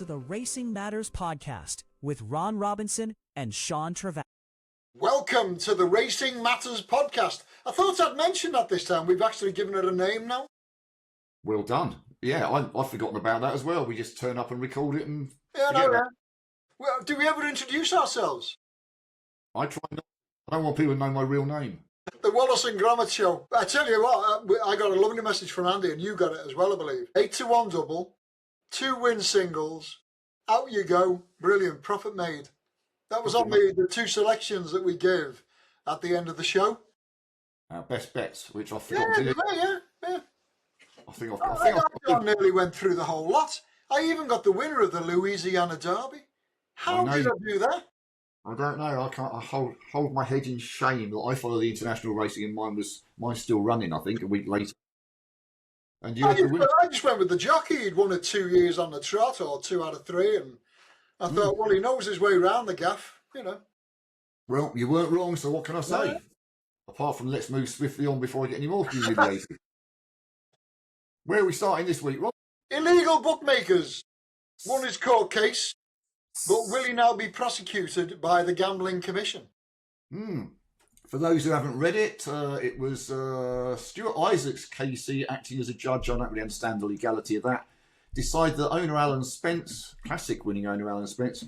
to the Racing Matters podcast with Ron Robinson and Sean Travaglia. Welcome to the Racing Matters podcast. I thought I'd mention that this time. We've actually given it a name now. Well done. Yeah, I've forgotten about that as well. We just turn up and record it and Yeah. Well, do we ever introduce ourselves? I try not. I don't want people to know my real name. The Wallace and Gromit Show. I tell you what, I got a lovely message from Andy, and you got it as well, I believe. 8-1 double, 2 win singles. Out you go. Brilliant. Profit made. That was on the 2 selections that we give at the end of the show. Our best bets, which I forgot to do. Yeah. I think I nearly went through the whole lot. I even got the winner of the Louisiana Derby. How did I do that? I don't know. I hold my head in shame that I follow the international racing and mine's still running. I think a week later. And you I just went with the jockey. He'd won it 2 years on the trot, or 2 out of 3, and I thought, well, he knows his way around the gaff, you know. Well, you weren't wrong. So what can I say? No. Apart from let's move swiftly on before I get any more humiliated. Where are we starting this week, Rob? Illegal bookmakers won his court case, but will he now be prosecuted by the Gambling Commission? For those who haven't read it, it was Stuart Isaacs, KC, acting as a judge. I don't really understand the legality of that. Decided that owner Alan Spence, classic winning owner Alan Spence,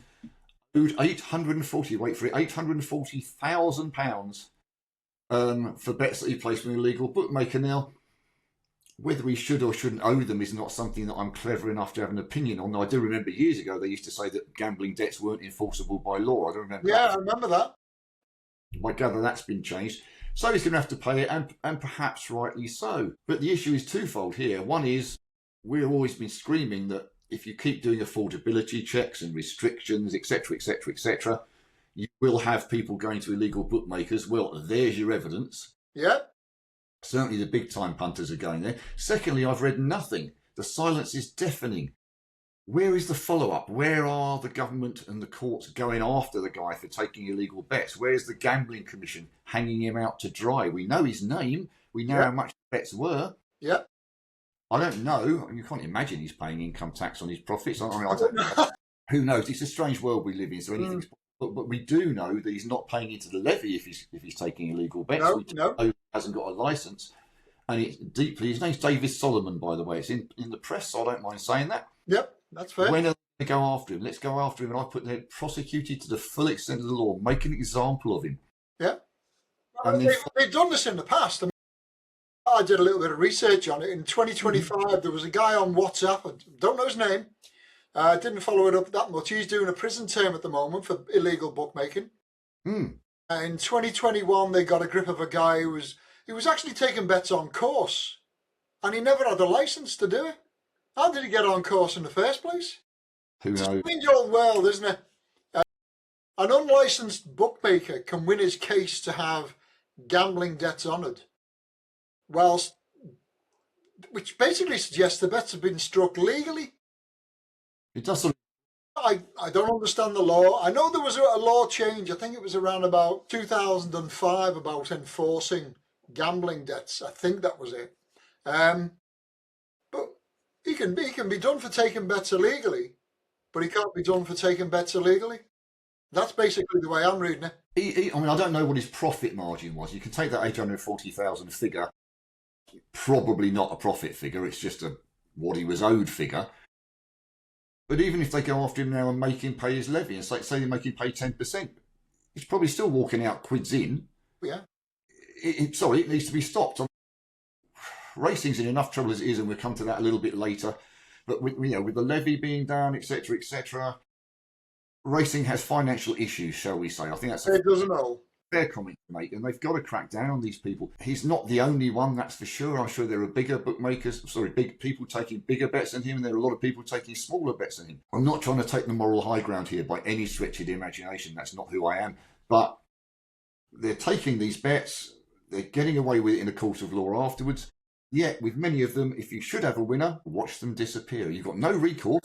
owed £840,000 for bets that he placed with an illegal bookmaker. Now, whether he should or shouldn't owe them is not something that I'm clever enough to have an opinion on. I do remember years ago they used to say that gambling debts weren't enforceable by law. I don't remember. Yeah, I remember that. I gather that's been changed. So he's going to have to pay it, and perhaps rightly so. But the issue is twofold here. One is, we've always been screaming that if you keep doing affordability checks and restrictions, etc., you will have people going to illegal bookmakers. Well, there's your evidence. Yeah. Certainly the big-time punters are going there. Secondly, I've read nothing. The silence is deafening. Where is the follow-up? Where are the government and the courts going after the guy for taking illegal bets? Where's the Gambling Commission hanging him out to dry? We know his name. We know how much the bets were. Yeah. I don't know. You can't imagine he's paying income tax on his profits. I don't know. Who knows? It's a strange world we live in, so anything's possible. But we do know that he's not paying into the levy if he's taking illegal bets. No. He hasn't got a licence. And it's deeply... His name's David Solomon, by the way. It's in the press, so I don't mind saying that. Yep, that's fair. When are they going to go after him? Let's go after him, and I put him prosecuted to the full extent of the law. Make an example of him. Yeah. They've done this in the past. I did a little bit of research on it. In 2025, there was a guy on WhatsApp, I don't know his name, didn't follow it up that much. He's doing a prison term at the moment for illegal bookmaking. In 2021, they got a grip of a guy who was actually taking bets on course, and he never had a license to do it. How did he get on course in the first place? Who knows? It's a strange old world, isn't it? An unlicensed bookmaker can win his case to have gambling debts honoured, which basically suggests the bets have been struck legally. It doesn't. I don't understand the law. I know there was a law change. I think it was around about 2005 about enforcing gambling debts. I think that was it. But he can be done for taking bets illegally, but he can't be done for taking bets illegally. That's basically the way I'm reading it. I mean, I don't know what his profit margin was. You can take that 840,000 figure. Probably not a profit figure. It's just what he was owed figure. But even if they go after him now and make him pay his levy and say they make him pay 10%, he's probably still walking out quids in. Yeah. It needs to be stopped. Racing's in enough trouble as it is, and we'll come to that a little bit later. But with the levy being down, etc., racing has financial issues, shall we say? I think that's it doesn't all. Fair comment to make, and they've got to crack down on these people. He's not the only one, that's for sure. I'm sure there are big people taking bigger bets than him, and there are a lot of people taking smaller bets than him. I'm not trying to take the moral high ground here by any stretch of the imagination. That's not who I am. But they're taking these bets, they're getting away with it in a court of law afterwards. Yet, with many of them, if you should have a winner, watch them disappear. You've got no recourse.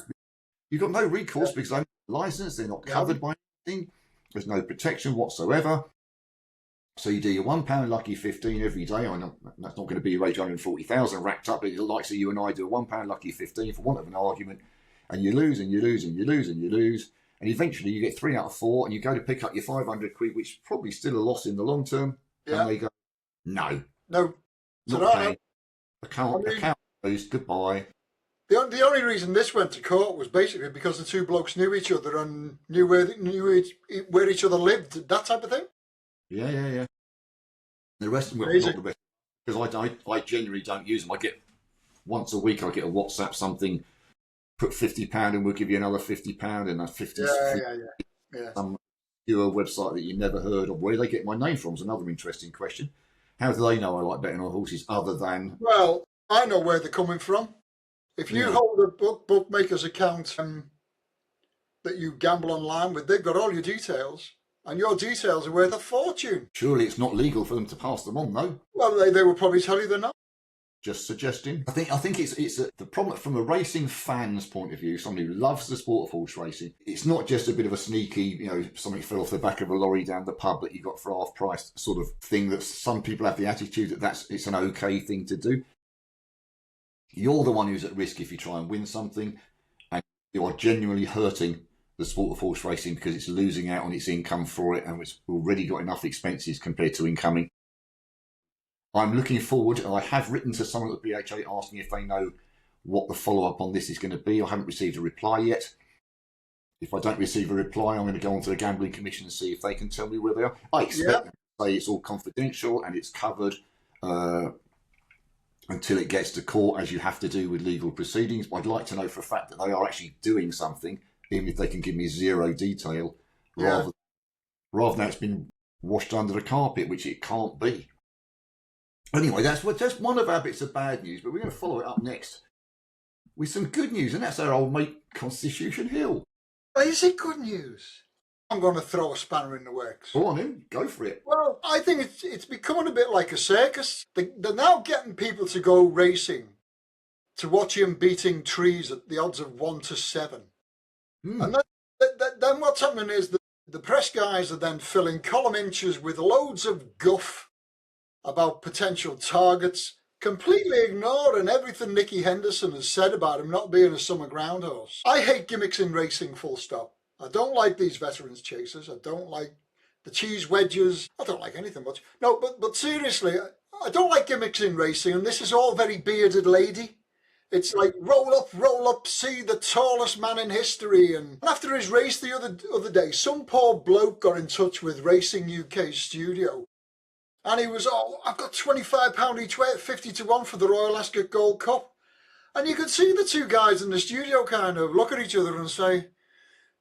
Because they're not licensed, they're not covered by anything. There's no protection whatsoever. So you do your £1 lucky 15 every day. I know that's not going to be your 840,000 racked up, but the likes of you and I do a £1 lucky 15 for want of an argument, and you lose and you lose and you lose and you lose. And eventually you get 3 out of 4 and you go to pick up your 500 quid, which is probably still a loss in the long term. Yeah. And they go, no, not paying. Account closed, goodbye. The only reason this went to court was basically because the two blokes knew each other and knew where each other lived, that type of thing. Yeah. The rest of them, not the rest, because I genuinely don't use them. I get once a week, I get a WhatsApp something, put £50 and we'll give you another £50 and a 50. Yeah. Some website that you never heard of. Where do they get my name from is another interesting question. How do they know I like betting on horses other than? Well, I know where they're coming from. If you hold a bookmaker's account that you gamble online with, they've got all your details, and your details are worth a fortune. Surely it's not legal for them to pass them on, though. Well, they will probably tell you they're not. Just suggesting. I think it's the problem from a racing fan's point of view. Somebody who loves the sport of horse racing. It's not just a bit of a sneaky, something fell off the back of a lorry down the pub that you got for half price sort of thing. That some people have the attitude that it's an okay thing to do. You're the one who's at risk if you try and win something, and you are genuinely hurting the sport of horse racing because it's losing out on its income for it, and it's already got enough expenses compared to incoming. I'm looking forward. I have written to someone at the BHA asking if they know what the follow-up on this is going to be. I haven't received a reply yet. If I don't receive a reply, I'm going to go onto the Gambling Commission and see if they can tell me where they are. I expect them to say it's all confidential and it's covered until it gets to court, as you have to do with legal proceedings. But I'd like to know for a fact that they are actually doing something, even if they can give me zero detail, rather than it's been washed under the carpet, which it can't be. Anyway, that's one of our bits of bad news, but we're going to follow it up next with some good news, and that's our old mate Constitution Hill. Is it good news? I'm going to throw a spanner in the works. Go on in, go for it. Well, I think it's becoming a bit like a circus. They're now getting people to go racing to watch him beating trees at the odds of 1 to 7. And then what's happening is the press guys are then filling column inches with loads of guff about potential targets, completely ignoring everything Nicky Henderson has said about him not being a summer ground horse. I hate gimmicks in racing, full stop. I don't like these veterans chasers. I don't like the cheese wedges. I don't like anything much. No, but seriously, I don't like gimmicks in racing, and this is all very bearded lady. It's like roll up, see the tallest man in history. And after his race the other day, some poor bloke got in touch with Racing UK's studio. And he was, I've got £25 each way at 50 to 1 for the Royal Ascot Gold Cup. And you could see the two guys in the studio kind of look at each other and say,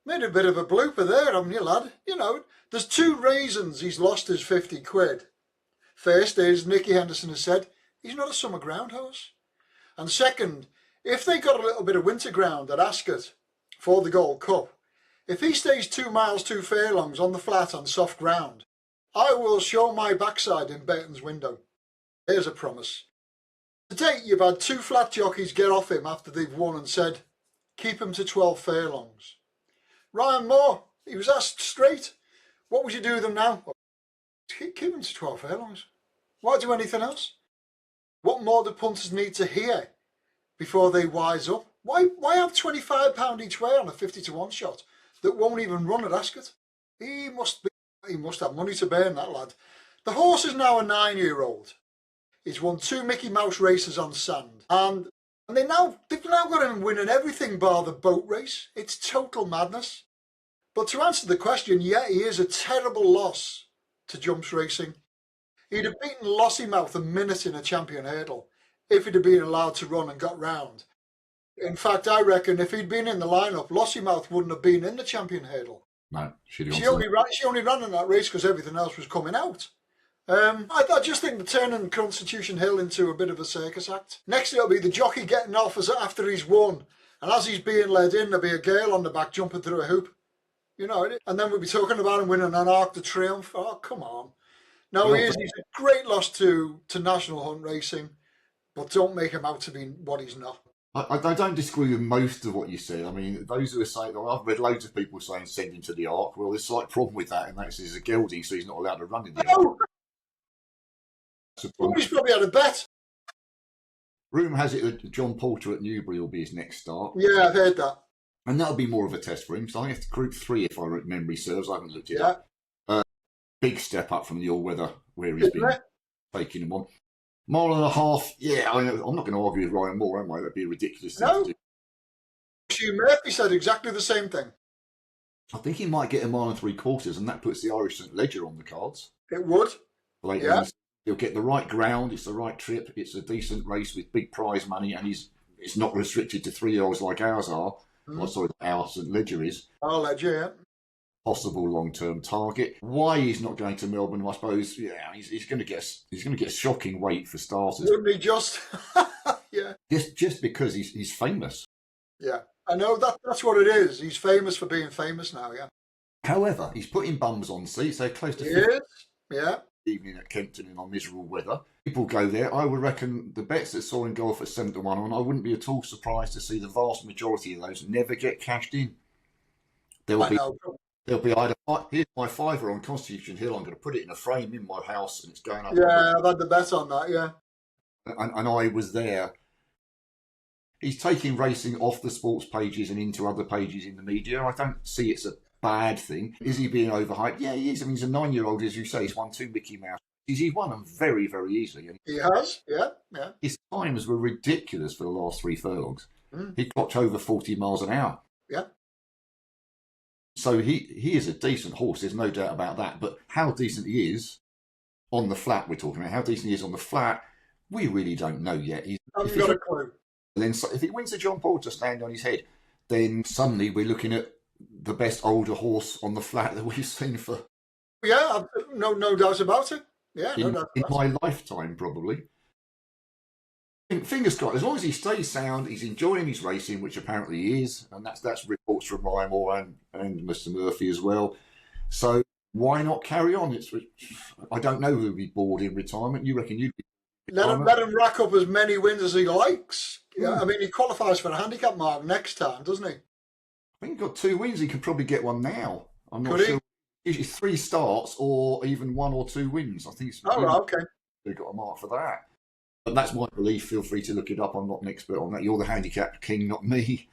made a bit of a blooper there, haven't you, lad? There's 2 reasons he's lost his 50 quid. First is, Nicky Henderson has said, he's not a summer ground horse. And second, if they got a little bit of winter ground at Ascot for the Gold Cup, if he stays 2 miles 2 furlongs on the flat on soft ground, I will show my backside in Burton's window. Here's a promise. To date, you've had 2 flat jockeys get off him after they've won and said, keep him to 12 furlongs. Ryan Moore, he was asked straight, what would you do with them now? Keep him to 12 furlongs. Why do anything else? What more do punters need to hear before they wise up? Why have £25 each way on a 50 to 1 shot that won't even run at Ascot? He must have money to burn, that lad. The horse is now a 9-year-old. He's won 2 Mickey Mouse races on sand. And they've now got him winning everything bar the boat race. It's total madness. But to answer the question, he is a terrible loss to jumps racing. He'd have beaten Lossymouth a minute in a champion hurdle if he'd have been allowed to run and got round. In fact, I reckon if he'd been in the lineup, Lossymouth wouldn't have been in the champion hurdle. No, she only ran in that race because everything else was coming out. I just think they're turning Constitution Hill into a bit of a circus act. Next it'll be the jockey getting off after he's won, and as he's being led in, there'll be a girl on the back jumping through a hoop. And then we'll be talking about him winning an Arc de Triomphe. Oh, come on. No, he's a great loss to National Hunt Racing, but don't make him out to be what he's not. I don't disagree with most of what you said. I mean, those who are saying, I've read loads of people saying send him to the Arc. Well, there's a slight problem with that, and that's he's a gelding, so he's not allowed to run in the Arc. He's probably had a bet. Rumour has it that John Poulter at Newbury will be his next start. Yeah, I've heard that. And that'll be more of a test for him. So I have to Group 3, if memory serves. I haven't looked it up. Big step up from the all-weather where he's been taking him on. Mile and a half, yeah, I'm not going to argue with Ryan Moore, am I? That'd be a ridiculous thing to do. Hugh Murphy said exactly the same thing. I think he might get a mile and 3/4, and that puts the Irish St Ledger on the cards. It would. He'll get the right ground, it's the right trip, it's a decent race with big prize money, and it's not restricted to 3-year-olds like ours are. Our St Ledger is. Our Ledger, yeah. Possible long-term target. Why he's not going to Melbourne, I suppose. Yeah, he's going to get a shocking weight for starters. Wouldn't he just? Yeah. Just because he's famous. Yeah, I know that's what it is. He's famous for being famous now. Yeah. However, he's putting bums on seats. They're close to 50 evening at Kempton in our miserable weather. People go there. I would reckon the bets that saw in golf at 7-1 on, I wouldn't be at all surprised to see the vast majority of those never get cashed in. There'll be either, here's my fiver on Constitution Hill, I'm going to put it in a frame in my house and it's going up. Yeah, I've had the bet on that, yeah. And I was there. He's taking racing off the sports pages and into other pages in the media. I don't see it's a bad thing. Is he being overhyped? Yeah, he is. I mean, he's a 9-year-old, as you say. He's won 2 Mickey Mouse. He's won them very, very easily. He has, yeah. His times were ridiculous for the last 3 furlongs. He clocked over 40 miles an hour. Yeah. So he is a decent horse, there's no doubt about that. But how decent he is on the flat, we're talking about, how decent he is on the flat, we really don't know yet. I've got a clue. Then if he wins the John Paul to stand on his head, then suddenly we're looking at the best older horse on the flat that we've seen for... Yeah, no doubt about it. Yeah, in my lifetime, probably. Fingers crossed, as long as he stays sound, he's enjoying his racing, which apparently he is, and that's reports from Ryan Moore and Mr. Murphy as well. So why not carry on? I don't know who'll be bored in retirement. You reckon you'd be? Let him rack up as many wins as he likes. Yeah, I mean, he qualifies for a handicap mark next time, doesn't he? I think he's got 2 wins. He could probably get one now. I'm not sure. Usually 3 starts or even 1 or 2 wins. I think okay. They've got a mark for that. But that's my belief. Feel free to look it up. I'm not an expert on that. You're the handicap king, not me.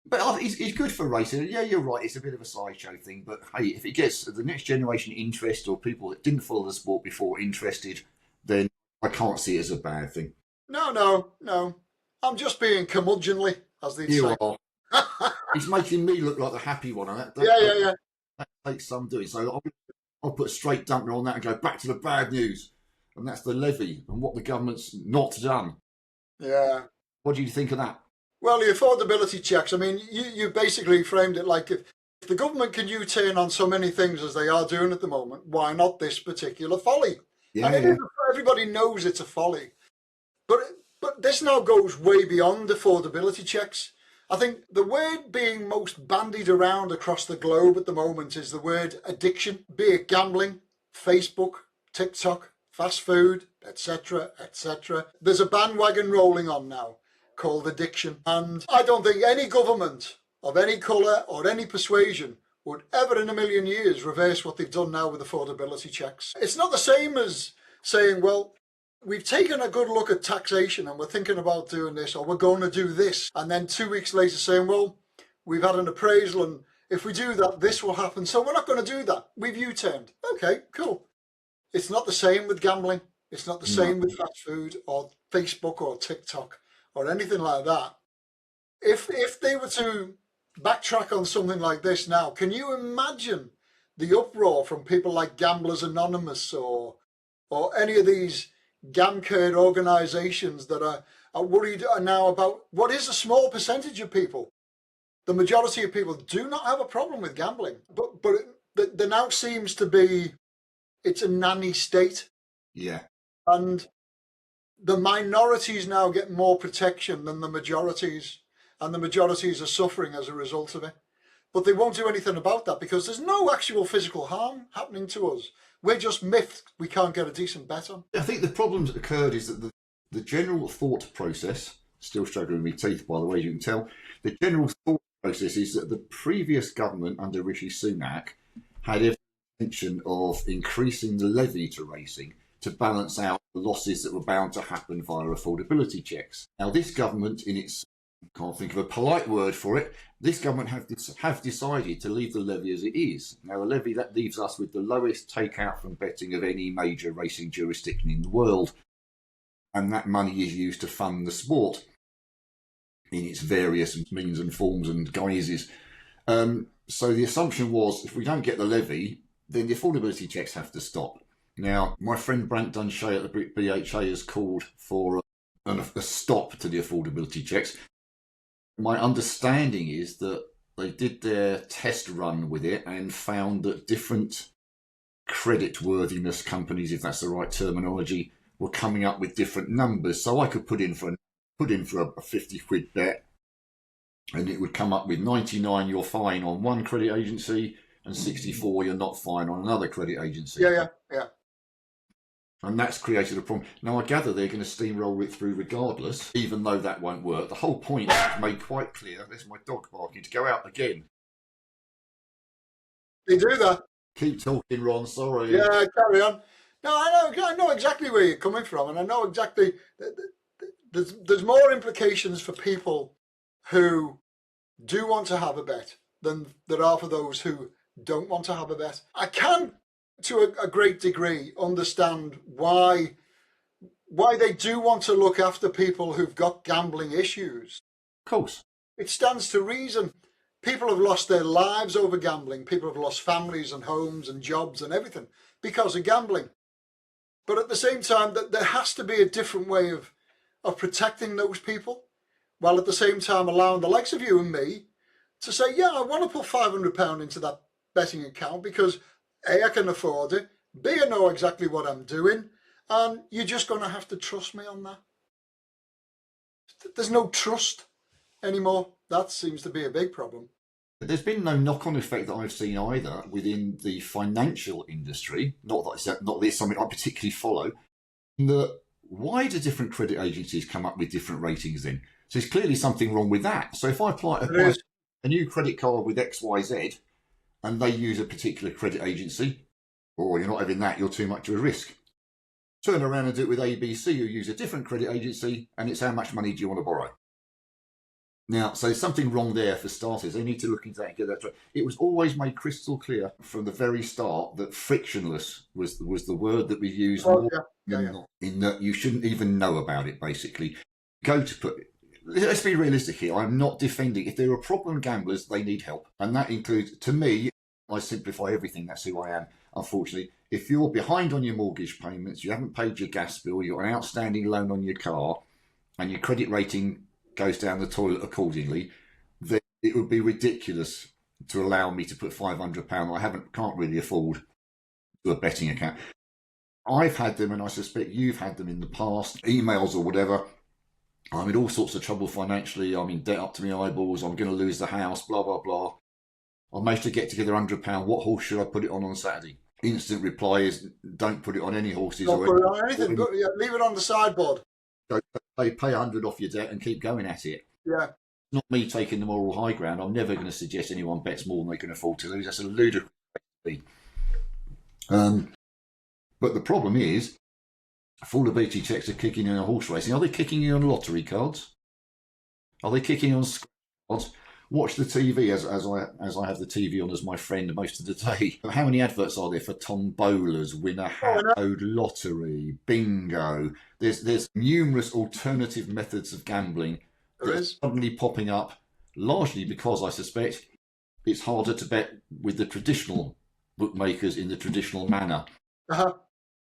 But he's good for racing. Yeah, you're right. It's a bit of a sideshow thing. But hey, if it gets the next generation interest or people that didn't follow the sport before interested, then I can't see it as a bad thing. No. I'm just being curmudgeonly, as they say. You are. He's making me look like the happy one. Yeah. That takes some doing. So I'll put a straight dampener on that and go back to the bad news. And that's the levy and what the government's not done. Yeah. What do you think of that? Well, the affordability checks, I mean, you basically framed it like if the government can U-turn on so many things as they are doing at the moment, why not this particular folly? Yeah, everybody knows it's a folly. But this now goes way beyond affordability checks. I think the word being most bandied around across the globe at the moment is the word addiction, be it gambling, Facebook, TikTok, fast food, etc., etc. There's a bandwagon rolling on now called addiction. And I don't think any government of any colour or any persuasion would ever in a million years reverse what they've done now with affordability checks. It's not the same as saying, well, we've taken a good look at taxation and we're thinking about doing this, or we're going to do this. And then 2 weeks later saying, well, we've had an appraisal and if we do that, this will happen. So we're not going to do that. We've U-turned. Okay, cool. It's not the same with gambling. It's not the same with fast food or Facebook or TikTok or anything like that. If they were to backtrack on something like this now, can you imagine the uproar from people like Gamblers Anonymous or any of these GamCurd organisations that are worried now about what is a small percentage of people? The majority of people do not have a problem with gambling, but there now seems to be, it's a nanny state. Yeah. And the minorities now get more protection than the majorities, and the majorities are suffering as a result of it. But they won't do anything about that because there's no actual physical harm happening to us. We're just miffed we can't get a decent bet on. I think the problem that occurred is that the general thought process, still struggling with my teeth by the way you can tell, the general thought process is that the previous government under Rishi Sunak had every intention of increasing the levy to racing to balance out the losses that were bound to happen via affordability checks. Now, this government, in its can't think of a polite word for it. This government have decided to leave the levy as it is. Now, the levy, that leaves us with the lowest takeout from betting of any major racing jurisdiction in the world. And that money is used to fund the sport in its various means and forms and guises. So the assumption was, if we don't get the levy, then the affordability checks have to stop. Now, my friend Brant Dunshay at the BHA has called for a stop to the affordability checks. My understanding is that they did their test run with it and found that different creditworthiness companies, if that's the right terminology, were coming up with different numbers. So I could put in for a 50 quid bet, and it would come up with 99 you're fine on one credit agency and 64 you're not fine on another credit agency. Yeah. And that's created a problem. Now, I gather they're going to steamroll it through regardless, even though that won't work. The whole point is made quite clear. There's my dog barking to go out again. They do that. Keep talking, Ron. Sorry. Yeah, carry on. No, I know exactly where you're coming from, and I know exactly there's more implications for people who do want to have a bet than there are for those who don't want to have a bet. I can, to a great degree, understand why they do want to look after people who've got gambling issues. Of course. It stands to reason. People have lost their lives over gambling. People have lost families and homes and jobs and everything because of gambling. But at the same time, that there has to be a different way of protecting those people, while at the same time allowing the likes of you and me to say, yeah, I want to put £500 into that betting account because A, I can afford it, B, I know exactly what I'm doing, and you're just going to have to trust me on that. There's no trust anymore. That seems to be a big problem. There's been no knock-on effect that I've seen either within the financial industry. Not that it's something I particularly follow. Why do different credit agencies come up with different ratings then? So there's clearly something wrong with that. So if I apply a new credit card with XYZ and they use a particular credit agency, you're not having that, you're too much of a risk. Turn around and do it with ABC, who use a different credit agency, and it's how much money do you want to borrow? Now, so there's something wrong there for starters. They need to look into that and get that right. It was always made crystal clear from the very start that frictionless was the word that we used in that you shouldn't even know about it, basically. Let's be realistic here. I'm not defending. If there are problem gamblers, they need help. And that includes, to me, I simplify everything. That's who I am, unfortunately. If you're behind on your mortgage payments, you haven't paid your gas bill, you've got an outstanding loan on your car, and your credit rating goes down the toilet accordingly, then it would be ridiculous to allow me to put £500 I can't really afford to a betting account. I've had them, and I suspect you've had them in the past, emails or whatever. I'm in all sorts of trouble financially. I'm in debt up to my eyeballs. I'm going to lose the house, blah, blah, blah. I managed to get together £100. What horse should I put it on Saturday? Instant reply is, don't put it on any horses. Don't put it on anything. Leave it on the sideboard. They pay 100 off your debt and keep going at it. Yeah. Not me taking the moral high ground. I'm never going to suggest anyone bets more than they can afford to lose. That's a ludicrous thing. But the problem is, affordability checks are kicking in on horse racing. Are they kicking in on lottery cards? Are they kicking on scratch cards? Watch the TV as I have the TV on as my friend most of the day. How many adverts are there for tombolas, winner code lottery, bingo? There's numerous alternative methods of gambling that are suddenly popping up, largely because I suspect it's harder to bet with the traditional bookmakers in the traditional manner. Uh-huh.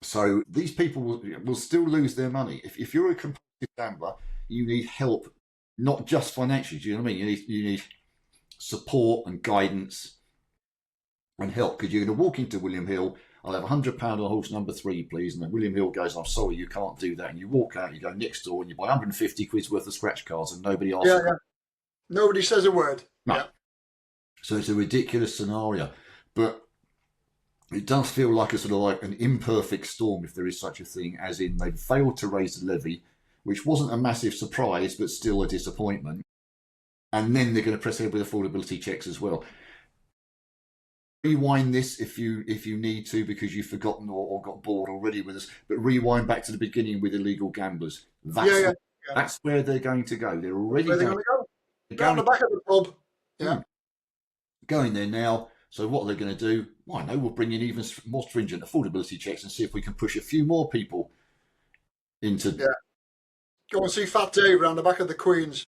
So these people will still lose their money. If you're a competitive gambler, you need help. Not just financially, do you know what I mean? You need support and guidance and help, because you're going to walk into William Hill, I'll have £100 on horse number 3, please, and then William Hill goes, I'm sorry, you can't do that. And you walk out, you go next door, and you buy 150 quid's worth of scratch cards, and nobody asks. Yeah. Nobody says a word. No. Yeah. So it's a ridiculous scenario, but it does feel like a sort of like an imperfect storm, if there is such a thing, as in they've failed to raise the levy, which wasn't a massive surprise, but still a disappointment. And then they're going to press ahead with affordability checks as well. Rewind this if you need to, because you've forgotten or got bored already with us, but rewind back to the beginning with illegal gamblers. That's where they're going to go. They're already going to go. Down the back of the pub. Yeah. Going there now. So what are they going to do? Well, I know we'll bring in even more stringent affordability checks and see if we can push a few more people into... Yeah. Go and see Fat Dave around the back of the Queen's.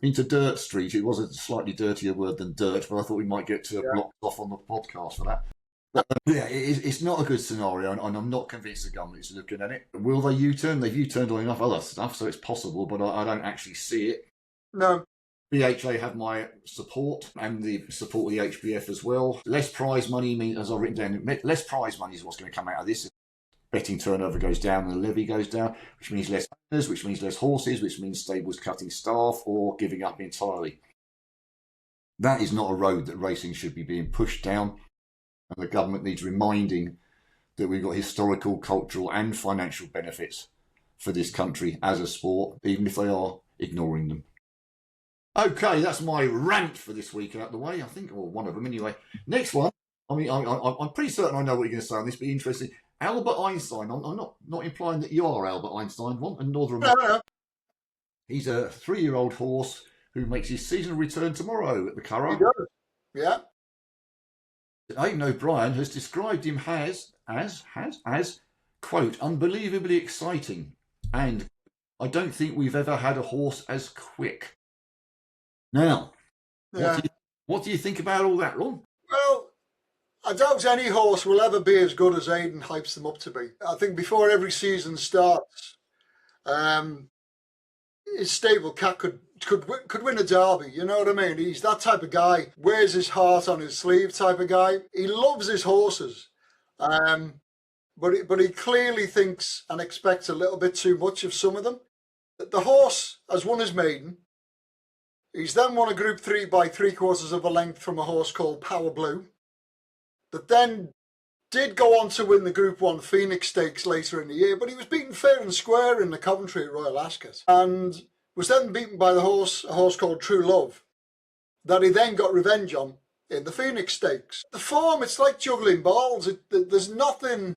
Into Dirt Street. It was a slightly dirtier word than dirt, but I thought we might get blocked off on the podcast for that. But, it's not a good scenario, and I'm not convinced the government's looking at it. Will they U-turn? They've U-turned on enough other stuff, so it's possible, but I don't actually see it. No. BHA have my support and the support of the HBF as well. Less prize money means, as I've written down, less prize money is what's going to come out of this. Betting turnover goes down and the levy goes down, which means less owners, which means less horses, which means stables cutting staff or giving up entirely. That is not a road that racing should be being pushed down, and the government needs reminding that we've got historical, cultural and financial benefits for this country as a sport, even if they are ignoring them. Okay, that's my rant for this week out the way, I think, or one of them anyway. Next one, I mean, I'm pretty certain I know what you're going to say on this, but interesting. Albert Einstein, I'm not implying that you are Albert Einstein, and nor am I. No. He's a 3-year-old horse who makes his seasonal return tomorrow at the Curragh. He does. Yeah. Aidan O'Brien has described him as, quote, unbelievably exciting, and I don't think we've ever had a horse as quick. Now, what do you think about all that, Ron? Well, I doubt any horse will ever be as good as Aidan hypes them up to be. I think before every season starts, his stable cat could win a derby. You know what I mean? He's that type of guy. Wears his heart on his sleeve type of guy. He loves his horses, but he clearly thinks and expects a little bit too much of some of them. The horse has won his maiden. He's then won a Group 3 by 3/4 of a length from a horse called Power Blue, that then did go on to win the Group 1 Phoenix Stakes later in the year, but he was beaten fair and square in the Coventry at Royal Ascot, and was then beaten by a horse called True Love, that he then got revenge on in the Phoenix Stakes. The form, it's like juggling balls. There's nothing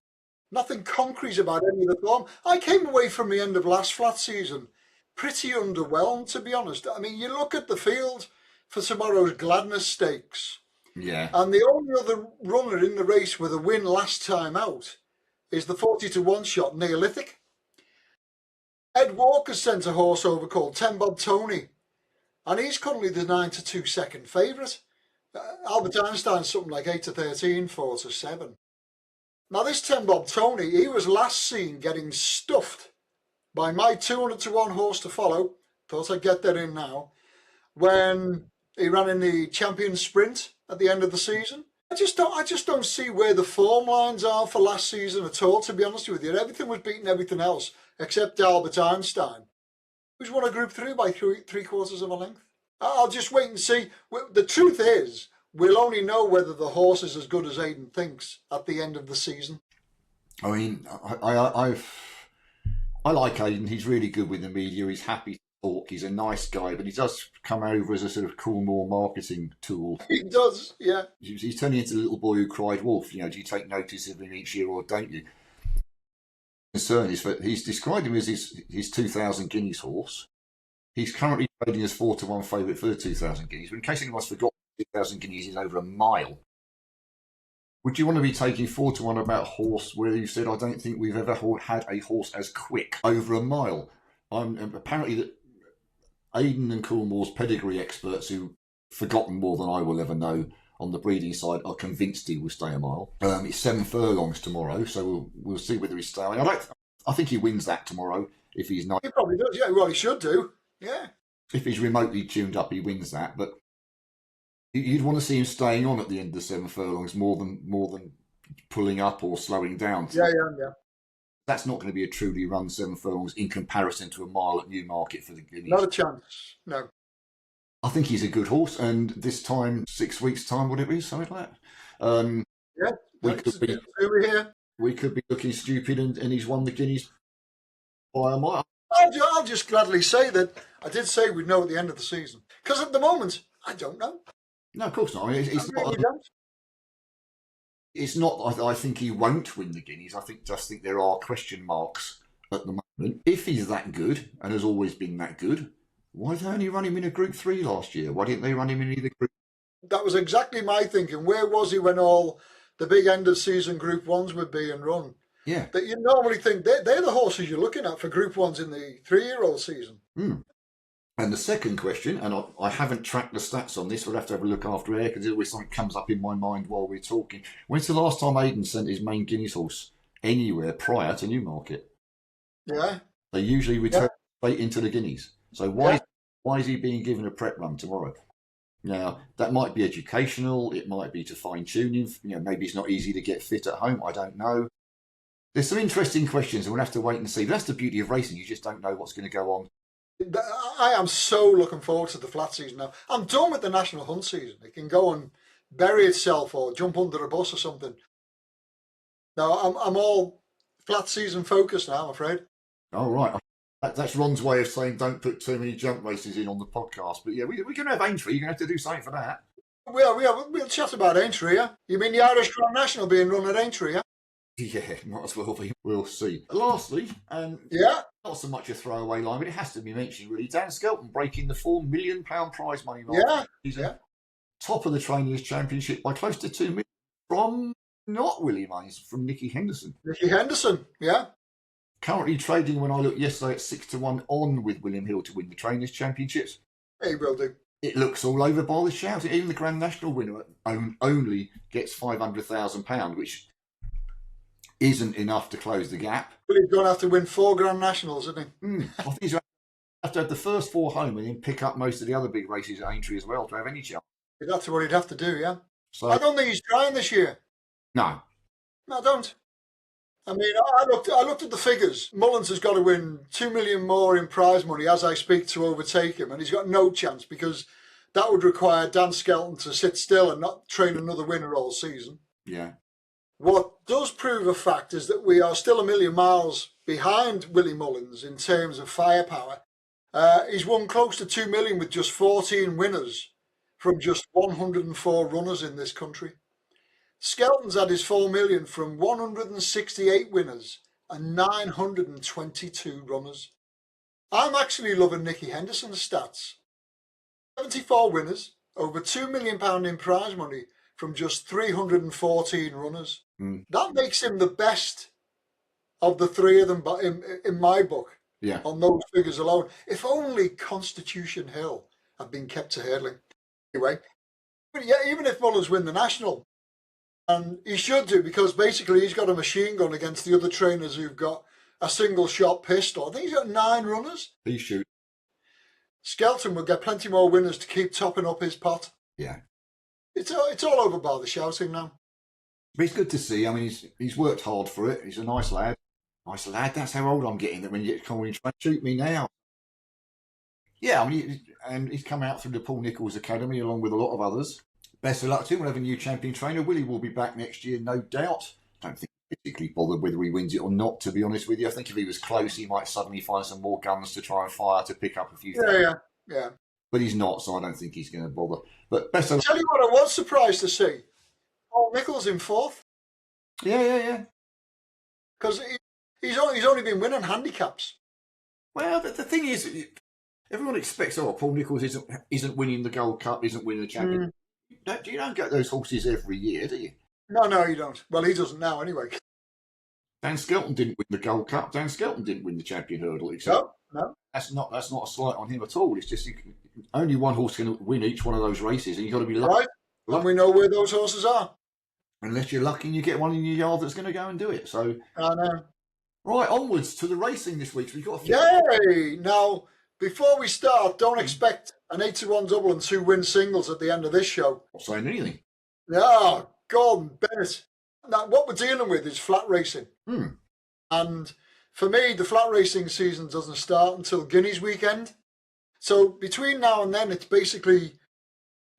concrete about any of the form. I came away from the end of last flat season pretty underwhelmed, to be honest. I mean, you look at the field for tomorrow's Gladness Stakes, and the only other runner in the race with a win last time out is the 40-1 shot Neolithic. Ed Walker sent a horse over called 10 Bob Tony, and he's currently the 9-2 second favourite. Albert Einstein's something like 8-13, 4-7. Now this 10 Bob Tony, he was last seen getting stuffed by my 200-1 horse to follow. Thought I'd get that in now. When he ran in the Champions Sprint at the end of the season, I just don't see where the form lines are for last season at all. To be honest with you, everything was beating everything else except Albert Einstein, who's won a Group 3 by 3/4 of a length. I'll just wait and see. The truth is, we'll only know whether the horse is as good as Aidan thinks at the end of the season. I mean, I like Aidan. He's really good with the media. He's happy to talk. He's a nice guy, but he does come over as a sort of Coolmore marketing tool. He does, yeah. He's turning into the little boy who cried wolf. You know, do you take notice of him each year or don't you? The concern is that he's described him as his 2,000 guineas horse. He's currently trading as 4-1 favourite for the 2,000 guineas. But in case anyone's forgotten, 2,000 guineas is over a mile. Would you want to be taking 4-1 about a horse where you said, I don't think we've ever had a horse as quick over a mile? Apparently that Aidan and Coolmore's pedigree experts, who've forgotten more than I will ever know on the breeding side, are convinced he will stay a mile. It's 7 furlongs tomorrow, so we'll see whether he's staying. I think he wins that tomorrow if he's not. He probably does, yeah. Well, he should do, yeah. If he's remotely tuned up, he wins that, but you'd want to see him staying on at the end of the 7 furlongs more than pulling up or slowing down. Yeah. That's not going to be a truly run 7 furlongs in comparison to a mile at Newmarket for the Guineas. Not a chance, no. I think he's a good horse, and this time, 6 weeks' time, whatever it is, something like that. Yeah, we could be looking stupid, and he's won the Guineas by a mile. I'll just gladly say that I did say we'd know at the end of the season. Because at the moment, I don't know. No, of course not. I mean, it's not. I think he won't win the Guineas. I just think there are question marks at the moment. If he's that good and has always been that good, Why did they only run him in a Group 3 last year? Why didn't they run him in either Group? That was exactly my thinking. Where was he when all the big end of season Group 1s were being run? Yeah. That you normally think they're the horses you're looking at for Group 1s in the 3-year-old season. And the second question, and I haven't tracked the stats on this, we'll have to have a look after air because always something comes up in my mind while we're talking. When's the last time Aidan sent his main Guineas horse anywhere prior to Newmarket? Yeah. They usually return straight into the Guineas. So why is he being given a prep run tomorrow? Now, that might be educational. It might be to fine-tune him. Maybe it's not easy to get fit at home. I don't know. There's some interesting questions, and we'll have to wait and see. But that's the beauty of racing. You just don't know what's going to go on. I am so looking forward to the flat season now. I'm done with the National Hunt season. It can go and bury itself or jump under a bus or something. Now, I'm all flat season focused now, I'm afraid. Oh, right. That's Ron's way of saying don't put too many jump races in on the podcast. But yeah, we're going to have Aintree. You're going to have to do something for that. We'll chat about Aintree, yeah? You mean the Irish Grand National being run at Aintree, yeah? Yeah, might as well be. We'll see. Lastly, not so much a throwaway line, but it has to be mentioned really. Dan Skelton breaking the £4 million prize money mark. Yeah. He's top of the Trainers' Championship by close to 2 million from not Willie Mays, from Nicky Henderson. Nicky Henderson, yeah. Currently trading, when I looked yesterday, at 6-1 on with William Hill to win the Trainers' Championships. He will do. It looks all over by the shout. Even the Grand National winner only gets £500,000, which isn't enough to close the gap. But he's going to have to win 4 Grand Nationals, isn't he? I think he's going to have to have the first 4 home and then pick up most of the other big races at Aintree as well to have any chance. That's what he'd have to do, yeah. So, I don't think he's trying this year. No, I don't. I mean, I looked at the figures. Mullins has got to win 2 million more in prize money as I speak to overtake him, and he's got no chance because that would require Dan Skelton to sit still and not train another winner all season. Yeah. What does prove a fact is that we are still a million miles behind Willie Mullins in terms of firepower. He's won close to 2 million with just 14 winners from just 104 runners in this country. Skelton's had his 4 million from 168 winners and 922 runners. I'm actually loving Nicky Henderson's stats. 74 winners, over £2 million in prize money from just 314 runners. That makes him the best of the 3 of them in my book, on those figures alone. If only Constitution Hill had been kept to hurdling. Anyway, but yeah, even if Mullins win the National, and he should do, because basically he's got a machine gun against the other trainers who've got a single shot pistol. I think he's got 9 runners. He shoot. Skelton will get plenty more winners to keep topping up his pot. Yeah. It's all over by the shouting now. But it's good to see. I mean, he's worked hard for it. He's a nice lad. Nice lad. That's how old I'm getting. That when you get calling, try to shoot me now. Yeah, I mean, and he's come out through the Paul Nicholls Academy along with a lot of others. Best of luck to him. We'll have a new champion trainer. Willie will be back next year, no doubt. Don't think he's particularly bothered whether he wins it or not, to be honest with you. I think if he was close, he might suddenly find some more guns to try and fire to pick up a few things. Yeah. But he's not, so I don't think he's going to bother. But best of luck. Tell you what, I was surprised to see Paul Nicholls in 4th. Yeah. Because he's only been winning handicaps. Well, the thing is, everyone expects, Paul Nicholls isn't winning the Gold Cup, isn't winning the champion. You don't get those horses every year, do you? No, you don't. Well, he doesn't now, anyway. Dan Skelton didn't win the Gold Cup. Dan Skelton didn't win the Champion Hurdle. Except No. That's not a slight on him at all. It's just only one horse can win each one of those races, and you've got to be lucky. Right, and we know where those horses are. Unless you're lucky and you get one in your yard that's going to go and do it. So, I know. Right, onwards to the racing this week. So we've got Yay! Now, before we start, don't expect an 8-1 double and 2 win singles at the end of this show. Not saying anything. Yeah, Gordon Bennett. Now, what we're dealing with is flat racing. And for me, the flat racing season doesn't start until Guineas weekend. So between now and then, it's basically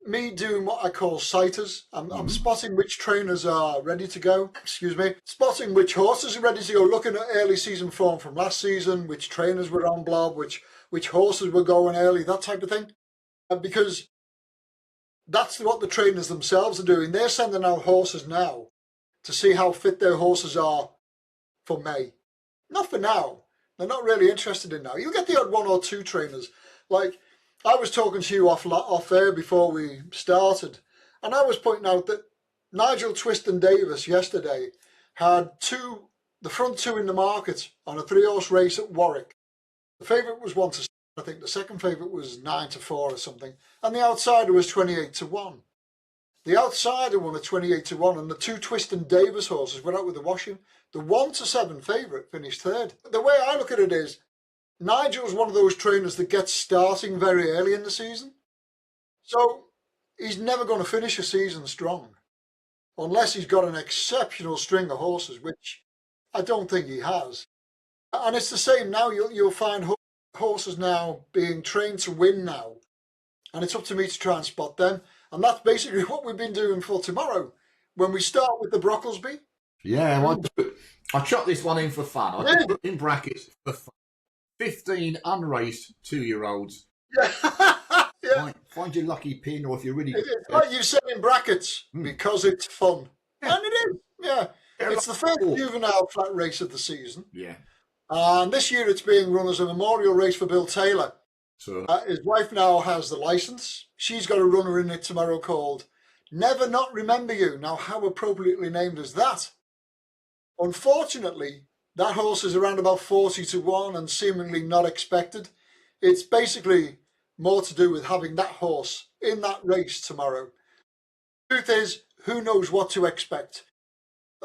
me doing what I call sighters. I'm spotting which trainers are ready to go. Spotting which horses are ready to go, looking at early season form from last season, which trainers were on blob, which horses were going early, that type of thing. Because that's what the trainers themselves are doing. They're sending out horses now to see how fit their horses are for May. Not for now. They're not really interested in now. You'll get the odd 1 or 2 trainers Like, I was talking to you off air before we started, and I was pointing out that Nigel Twiston-Davies yesterday had the front two in the market on a 3-horse race at Warwick. The favourite was 1-7, I think. The second favourite was 9-4 or something, and the outsider was 28-1. The outsider won at 28-1, and the two Twiston-Davies horses went out with the washing. The 1-7 favourite finished third. The way I look at it is, Nigel's one of those trainers that gets starting very early in the season. So he's never going to finish a season strong unless he's got an exceptional string of horses, which I don't think he has. And it's the same now. You'll find horses now being trained to win now. And it's up to me to try and spot them. And that's basically what we've been doing for tomorrow. When we start with the Brocklesby. Yeah, well, I chucked this one in for fun. I put in brackets for fun. 15 unraced 2-year-olds. Yeah. Yeah. Find your lucky pin, or if you're really... Like you said in brackets, because it's fun. Yeah. And it is, yeah. It's the first juvenile flat race of the season. Yeah. And this year it's being run as a memorial race for Bill Taylor. So his wife now has the licence. She's got a runner in it tomorrow called Never Not Remember You. Now, how appropriately named is that? Unfortunately, that horse is around about 40-1 and seemingly not expected. It's basically more to do with having that horse in that race tomorrow. Truth is, who knows what to expect?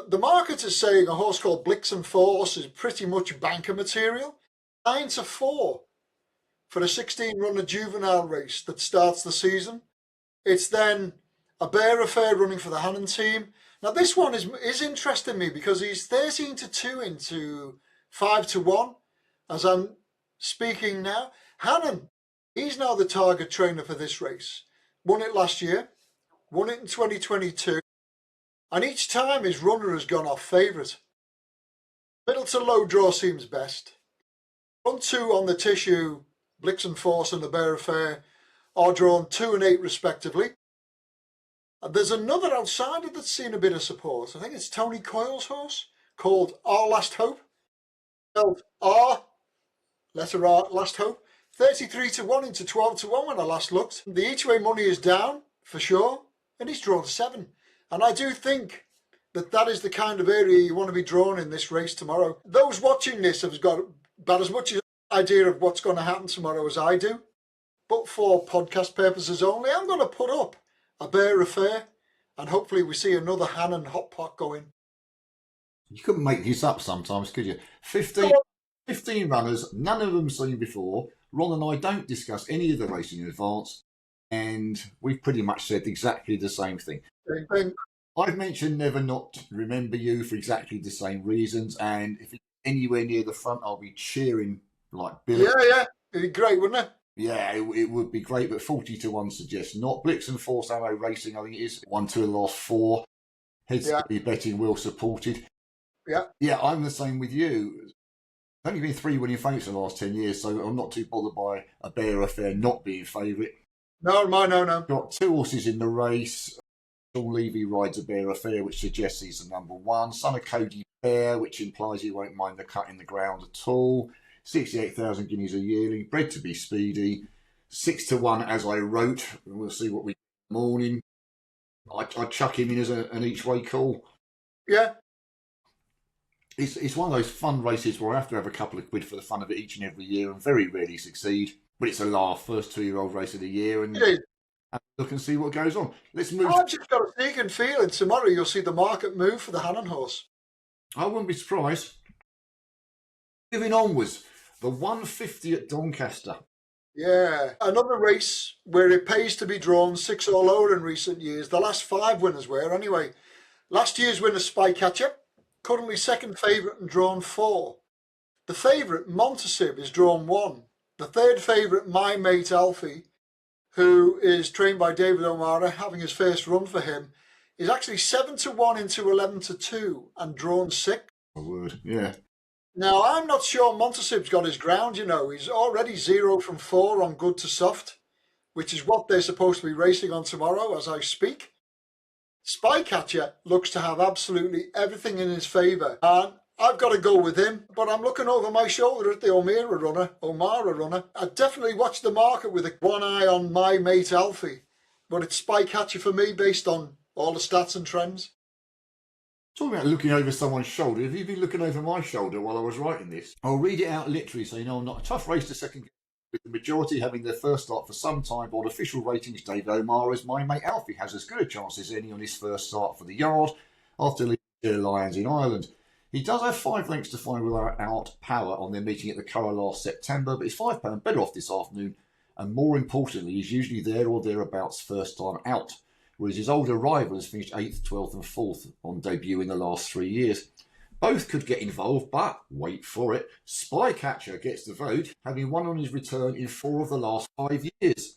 The market is saying a horse called Blixen Force is pretty much banker material. 9-4 for a 16-runner juvenile race that starts the season. It's then a Bear Affair running for the Hannon team. Now this one is interesting me because he's 13-2 into 5-1 as I'm speaking now. Hannon, he's now the target trainer for this race. Won it last year, won it in 2022, and each time his runner has gone off favourite. Middle to low draw seems best. Front two on the tissue, Blixen Force and the Bear Affair, are drawn 2 and 8 respectively. And there's another outsider that's seen a bit of support. I think it's Tony Coyle's horse called Our Last Hope. Spelled R, letter R, Last Hope. 33-1 into 12-1 when I last looked. The each way money is down for sure, and he's drawn 7. And I do think that is the kind of area you want to be drawn in this race tomorrow. Those watching this have got about as much idea of what's going to happen tomorrow as I do. But for podcast purposes only, I'm going to put up a Bear Affair, and hopefully we see another Hannon hot pot going. you couldn't make this up sometimes, could you? 15 runners, none of them seen before. Ron and I don't discuss any of the racing in advance, and we've pretty much said exactly the same thing. Same thing. I've mentioned Never Not Remember You for exactly the same reasons, and if it's anywhere near the front, I'll be cheering like Billy. Yeah. It'd be great, wouldn't it? Yeah, it would be great, but 40-1 suggests not. Blixen Force Arrow Racing, I think it is 1-2 the last 4. Heads to be betting well supported. Yeah, I'm the same with you. There's only been 3 winning favourites in the last 10 years, so I'm not too bothered by a Bear Affair not being favourite. No. Got 2 horses in the race. Sean Levy rides a Bear Affair, which suggests he's the number 1. Son of Cody Bear, which implies he won't mind the cut in the ground at all. 68,000 guineas a yearling, bred to be speedy. 6-1 as I wrote. We'll see what we get in the morning. I'd chuck him in as an each-way call. Yeah. It's one of those fun races where I have to have a couple of quid for the fun of it each and every year and very rarely succeed. But it's a laugh, first 2-year-old race of the year, and look and see what goes on. Let's move. I've just got a sneaking feeling tomorrow you'll see the market move for the Hannon horse. I wouldn't be surprised. Moving onwards, the 150 at Doncaster. Yeah, another race where it pays to be drawn 6 or lower in recent years. The last 5 winners were anyway. Last year's winner, Spycatcher, currently second favourite and drawn 4. The favourite, Montasib, is drawn 1. The third favourite, My Mate Alfie, who is trained by David O'Mara, having his first run for him, is actually 7-1 into 11-2 and drawn 6. My word, yeah. Now, I'm not sure Montasib's got his ground, you know. He's already 0 from 4 on good to soft, which is what they're supposed to be racing on tomorrow as I speak. Spycatcher looks to have absolutely everything in his favour. And I've got to go with him, but I'm looking over my shoulder at the O'Mara runner. I definitely watch the market with one eye on my mate Alfie, but it's Spy Catcher for me based on all the stats and trends. Talking about looking over someone's shoulder, have you been looking over my shoulder while I was writing this? I'll read it out literally so you know I'm not. A tough race to second, with the majority having their first start for some time. On official ratings, Dave O'Mara's my mate Alfie has as good a chance as any on his first start for the yard after leading the Lions in Ireland. He does have 5 lengths to find without power on their meeting at the Curragh last September, but he's £5 better off this afternoon, and more importantly, he's usually there or thereabouts first time out, whereas his older rival has finished 8th, 12th and 4th on debut in the last 3 years. Both could get involved, but wait for it, Spy Catcher gets the vote, having won on his return in 4 of the last 5 years.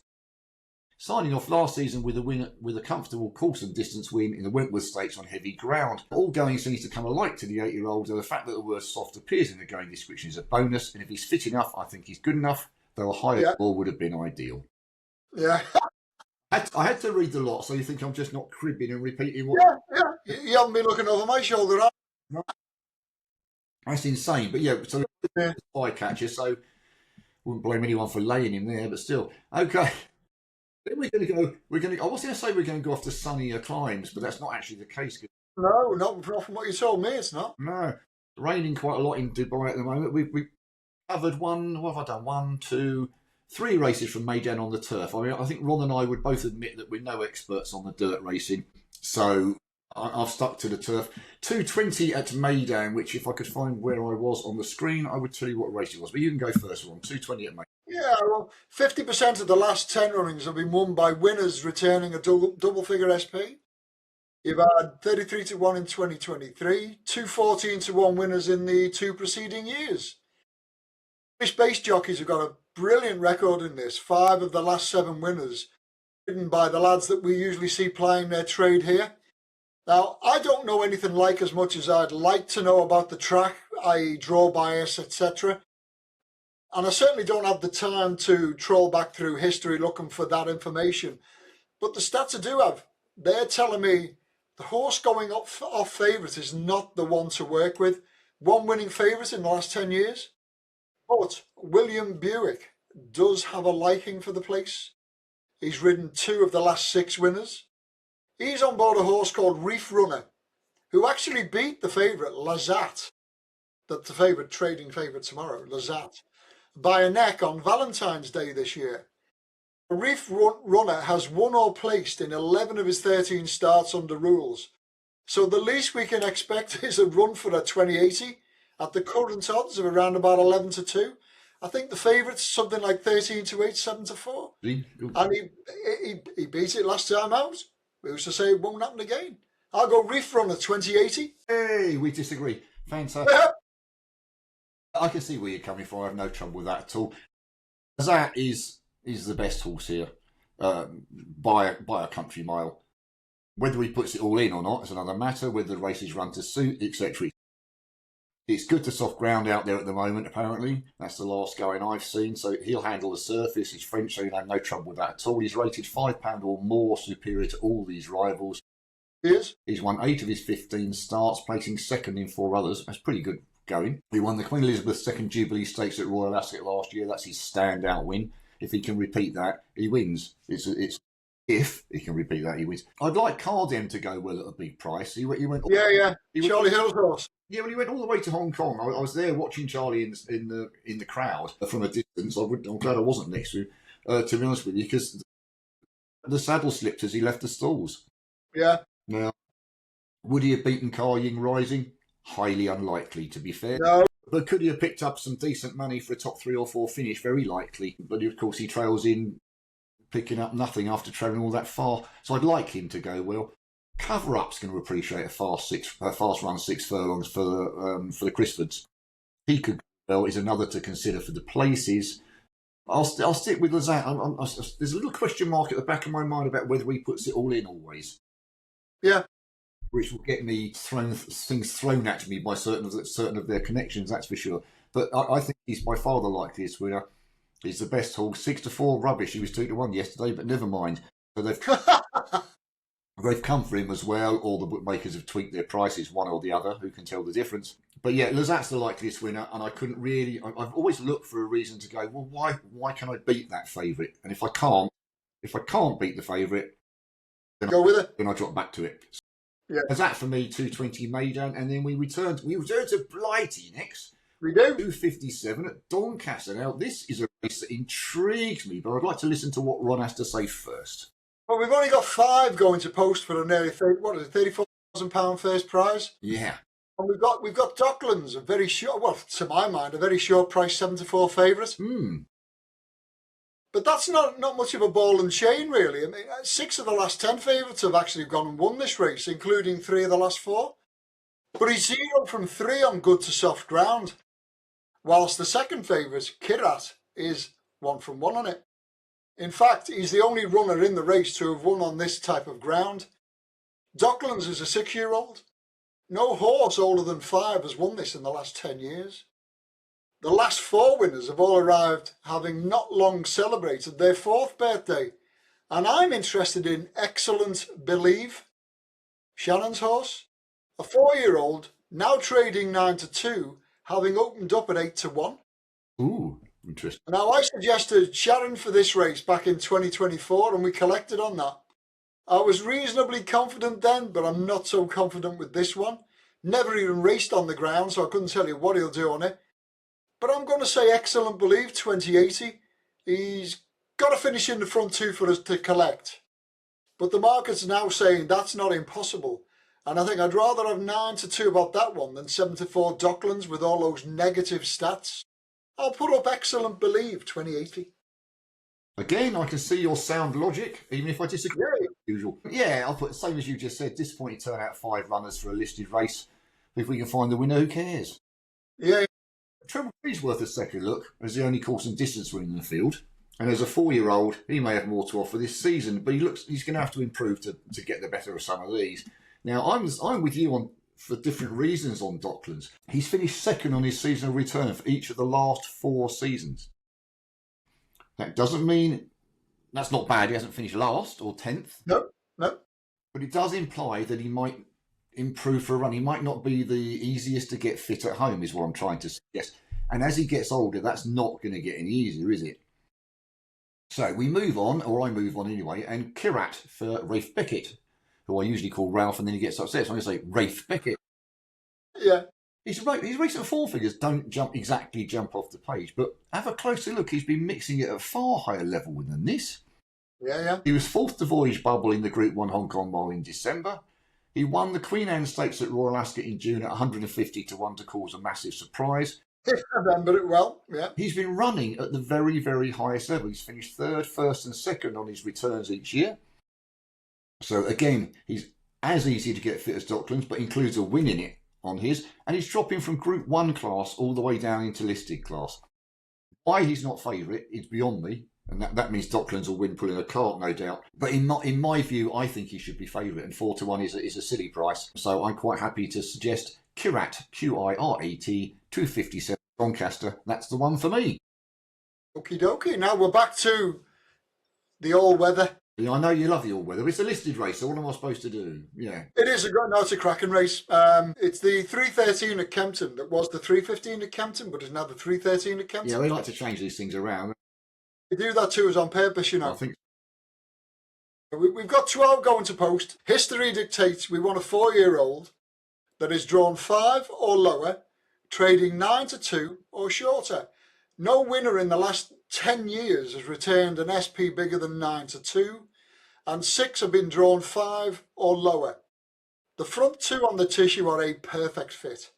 Signing off last season with a win, with a comfortable course and distance win in the Wentworth Stakes on heavy ground. All going seems to come alike to the 8-year-old, and the fact that the word soft appears in the going description is a bonus, and if he's fit enough, I think he's good enough, though a higher score would have been ideal. Yeah. I had to read the lot, so you think I'm just not cribbing and repeating what... Yeah. You haven't been looking over my shoulder, have you? No. That's insane, but so Spy Catcher, so wouldn't blame anyone for laying him there, but still. Okay. Then I was going to say we're going to go off to sunnier climes, but that's not actually the case. No, not from what you told me, it's not. No. Raining quite a lot in Dubai at the moment. We've covered what have I done? 1, 2, 3 races from Meydan on the turf. I mean, I think Ron and I would both admit that we're no experts on the dirt racing, so I've stuck to the turf. 2:20 at Meydan, which if I could find where I was on the screen, I would tell you what race it was. But you can go first, Ron. 2:20 at Meydan. Yeah, well, 50% of the last 10 runnings have been won by winners returning a double figure SP. You've had 33 to 1 in 2023, 214 to 1 winners in the 2 preceding years. British base jockeys have got a brilliant record in this. 5 of the last 7 winners ridden by the lads that we usually see plying their trade here. Now, I don't know anything like as much as I'd like to know about the track, i.e. draw bias, etc. And I certainly don't have the time to troll back through history looking for that information. But the stats I do have, they're telling me the horse going off favourite is not the one to work with. 1 winning favourite in the last 10 years. But William Buick does have a liking for the place. He's ridden 2 of the last 6 winners. He's on board a horse called Reef Runner, who actually beat the favourite, Lazat. That's the favourite, trading favourite tomorrow, Lazat, by a neck on Valentine's Day this year. Reef Runner has won or placed in 11 of his 13 starts under rules. So the least we can expect is a run for a 2080 at the current odds of around about 11 to 2. I think the favourite's something like 13 to 8, 7 to 4. And he beat it last time out. Who's to say it won't happen again? I'll go Reef Runner 2080. Hey, we disagree. Fantastic. I can see where you're coming from. I have no trouble with that at all. That is the best horse here by a country mile. Whether he puts it all in or not is another matter. Whether the races run to suit, etc. It's good to soft ground out there at the moment, apparently. That's the last going I've seen. So he'll handle the surface. He's French, so he'll have no trouble with that at all. He's rated £5 or more superior to all these rivals. Yes. He's won 8 of his 15 starts, placing second in 4 others. That's pretty good going. He won the Queen Elizabeth II Jubilee Stakes at Royal Ascot last year. That's his standout win. If he can repeat that, he wins. If he can repeat that, he wins. I'd like Cardem to go well at a big price. He went. Charlie Hill's horse. Yeah, well, he went all the way to Hong Kong. I was there watching Charlie in the crowd from a distance. I'm glad I wasn't next to him, to be honest with you, because the saddle slipped as he left the stalls. Yeah. Now, would he have beaten Car Ying Rising? Highly unlikely, to be fair. No. But could he have picked up some decent money for a top 3 or 4 finish? Very likely. But of course, he trails in, picking up nothing after travelling all that far. So I'd like him to go well. Cover Up's going to appreciate a fast run 6 furlongs for the Crisfords. He could go well, is another to consider for the places. I'll stick with Lazat. There's a little question mark at the back of my mind about whether he puts it all in always. Yeah. Which will get me things thrown at me by certain of their connections, that's for sure. But I think he's by far the likeliest winner. He's the best horse. 6 to 4, rubbish. He was 2 to 1 yesterday, but never mind. So they've come for him as well. All the bookmakers have tweaked their prices, one or the other. Who can tell the difference? But yeah, Lazat's the likeliest winner, and I couldn't really. I've always looked for a reason to go. Well, why can I beat that favourite? And if I can't beat the favourite, then Go with it. Then I drop back to it. Yeah. Lazat for me, 220 Meydan, and then we return to Blighty next. We do. 257 at Doncaster. Now, this is a race that intrigues me, but I'd like to listen to what Ron has to say first. Well, we've only got 5 going to post for a nearly £34,000 first prize. Yeah. And we've got Docklands, a very short, well, to my mind, a very short price 7-4 favourite. But that's not much of a ball and chain, really. I mean, 6 of the last 10 favourites have actually gone and won this race, including 3 of the last 4. But he's 0 from 3 on good to soft ground, whilst the second favourite, Kirat, is 1 from 1 on it. In fact, he's the only runner in the race to have won on this type of ground. Docklands is a 6-year-old. No horse older than 5 has won this in the last 10 years. The last 4 winners have all arrived having not long celebrated their 4th birthday. And I'm interested in Excellent Believe, Shannon's horse, a 4-year-old, now trading 9-2, having opened up at 8-1. Ooh, interesting. Now, I suggested Sharon for this race back in 2024, and we collected on that. I was reasonably confident then, but I'm not so confident with this one. Never even raced on the ground, so I couldn't tell you what he'll do on it. But I'm going to say Excellent Believe, 2080. He's got to finish in the front 2 for us to collect. But the market's now saying that's not impossible. And I think I'd rather have 9-2 about that one than 7-4 Docklands with all those negative stats. I'll put up Excellent Believe, 2080. Again, I can see your sound logic, even if I disagree. Yeah. Usual. Yeah, I'll put, same as you just said, disappointing turn out 5 runners for a listed race. If we can find the winner, who cares? Yeah. Treble Tree's worth a second look as the only course and distance winner in the field. And as a 4-year-old, he may have more to offer this season, but he's going to have to improve to get the better of some of these. Now, I'm with you on for different reasons on Docklands. He's finished 2nd on his seasonal return for each of the last 4 seasons. That doesn't mean that's not bad. He hasn't finished last or 10th. No. But it does imply that he might improve for a run. He might not be the easiest to get fit at home, is what I'm trying to suggest. And as he gets older, that's not going to get any easier, is it? So we move on, or I move on anyway, and Kirat for Rafe Beckett, who I usually call Ralph, and then he gets upset, so I'm going to say Rafe Beckett. Yeah. His recent 4 figures don't jump off the page, but have a closer look. He's been mixing it at a far higher level than this. Yeah. He was 4th to Voyage Bubble in the Group 1 Hong Kong Mile in December. He won the Queen Anne Stakes at Royal Ascot in June at 150-1 to cause a massive surprise. I remember it well, yeah. He's been running at the very, very highest level. He's finished 3rd, 1st and 2nd on his returns each year. So again, he's as easy to get fit as Docklands, but includes a win in it on his. And he's dropping from Group 1 class all the way down into listed class. Why he's not favourite is beyond me. And that means Docklands will win pulling a cart, no doubt. But in my view, I think he should be favourite. And 4-1 is a silly price. So I'm quite happy to suggest Kirat, Qirat, 257 Doncaster. That's the one for me. Okie dokie. Now we're back to the all-weather. Yeah, I know you love the all-weather. It's a listed race, so what am I supposed to do? Yeah. It's a cracking race. It's the 3:13 at Kempton that was the 3:15 at Kempton, but it's now the 3:13 at Kempton. Yeah, they like to change these things around. They do that to us on purpose, you know. I think. We've got 12 going to post. History dictates we want a 4-year-old that is drawn 5 or lower, trading 9-2 or shorter. No winner in the last 10 years has returned an SP bigger than 9-2, and 6 have been drawn 5 or lower. The front 2 on the tissue are a perfect fit.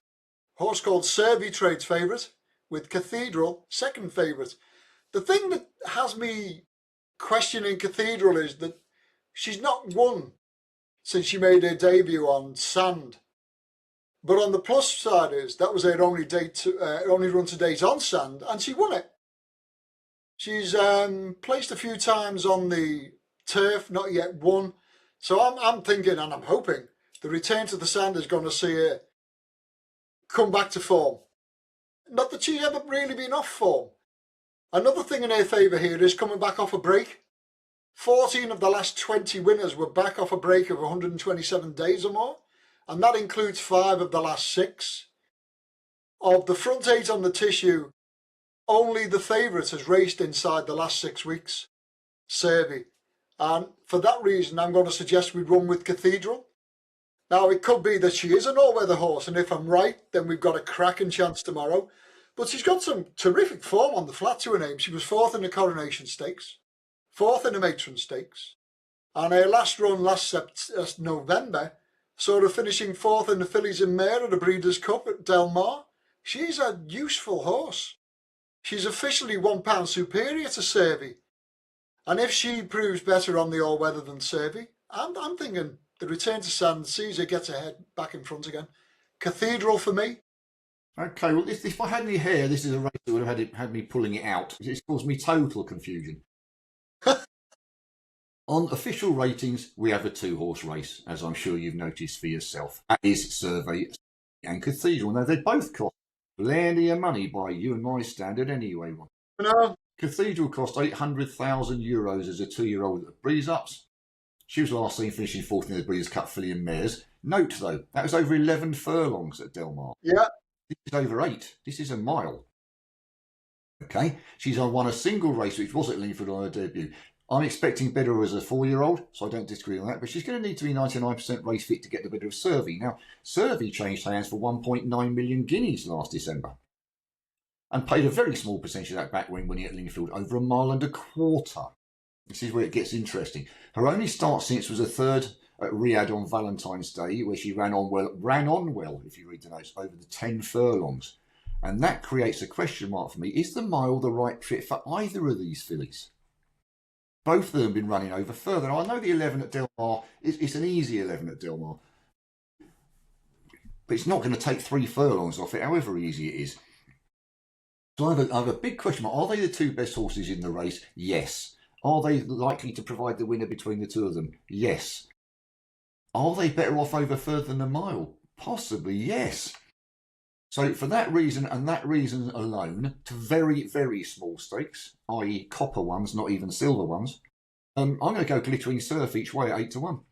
Horse called Servi trades favourite, with Cathedral second favourite. The thing that has me questioning Cathedral is that she's not won since she made her debut on sand. But on the plus side is that was her only run to date on sand, and she won it. She's placed a few times on the turf, not yet won. So I'm thinking and I'm hoping the return to the sand is going to see her come back to form. Not that she's ever really been off form. Another thing in her favour here is coming back off a break. 14 of the last 20 winners were back off a break of 127 days or more, and that includes 5 of the last 6. of the front 8 on the tissue, only the favourite has raced inside the last 6 weeks, Servi. And for that reason, I'm going to suggest we run with Cathedral. Now, it could be that she is an all-weather horse, and if I'm right, then we've got a cracking chance tomorrow. But she's got some terrific form on the flat to her name. She was 4th in the Coronation Stakes, 4th in the Matron Stakes, and her last run last November saw her finishing 4th in the Fillies and Mare at the Breeders' Cup at Del Mar. She's a useful horse. She's officially £1 superior to Servi. And if she proves better on the all-weather than Servi, I'm thinking the return to San Caesar gets her head back in front again. Cathedral for me. Okay, well, if I had any hair, this is a race that would have had me pulling it out. It's caused me total confusion. On official ratings, we have a 2-horse race, as I'm sure you've noticed for yourself. That is Survey and Cathedral. Now, they both cost plenty of money by you and my standard anyway. No. Cathedral cost €800,000 as a 2-year-old at the Breeze Ups. She was last seen finishing 4th in the Breeders' Cup Filly and Mares. Note, though, that was over 11 furlongs at Del Mar. Yeah. This is over 8. This is a mile. Okay, she's won a single race, which was at Lingford on her debut. I'm expecting better as a 4-year-old, so I don't disagree on that, but she's going to need to be 99% race fit to get the better of Servi. Now, Servi changed hands for 1.9 million guineas last December and paid a very small percentage of that back when winning at Lingfield, over 1.25 miles. This is where it gets interesting. Her only start since was a 3rd at Riyadh on Valentine's Day, where she ran on well, if you read the notes, over the 10 furlongs. And that creates a question mark for me. Is the mile the right trip for either of these fillies? Both of them have been running over further. Now, I know the 11 at Del Mar, it's an easy 11 at Del Mar, but it's not going to take 3 furlongs off it, however easy it is. So I have a big question mark. Are they the 2 best horses in the race? Yes. Are they likely to provide the winner between the 2 of them? Yes. Are they better off over further than a mile? Possibly, yes. So for that reason and that reason alone, to very, very small stakes, i.e. copper ones, not even silver ones, I'm going to go Glittering Surf each way at 8-1.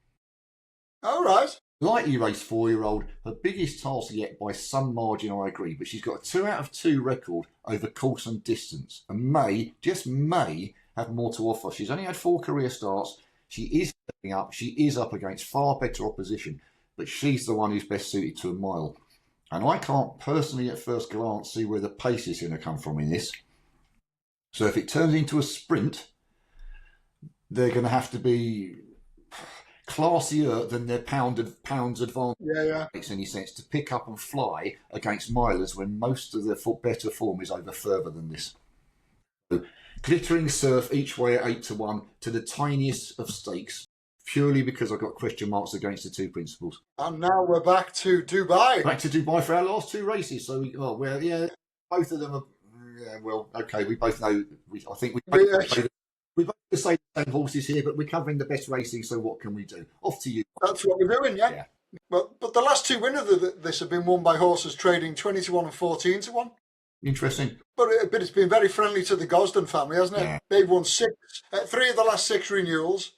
All right. Lightly raced 4-year-old, her biggest task yet by some margin, I agree, but she's got a 2 out of 2 record over course and distance, and just may, have more to offer. She's only had 4 career starts. She is stepping up. She is up against far better opposition, but she's the one who's best suited to a mile. And I can't personally at first glance see where the pace is going to come from in this. So if it turns into a sprint, they're going to have to be classier than their pounds advantage. Yeah. Makes any sense to pick up and fly against milers when most of their better form is over further than this. So, Glittering Surf each way at 8-1 to the tiniest of stakes, purely because I've got question marks against the 2 principals. And now we're back to Dubai. Back to Dubai for our last 2 races. So, both of them are, okay, we both know, I think we both say the same horses here, but we're covering the best racing, so what can we do? Off to you. That's what we're doing, yeah. But the last 2 winners of this have been won by horses trading 20-1 and 14-1. Interesting. But it's been very friendly to the Gosden family, hasn't it? Yeah. They've won 3 of the last 6 renewals.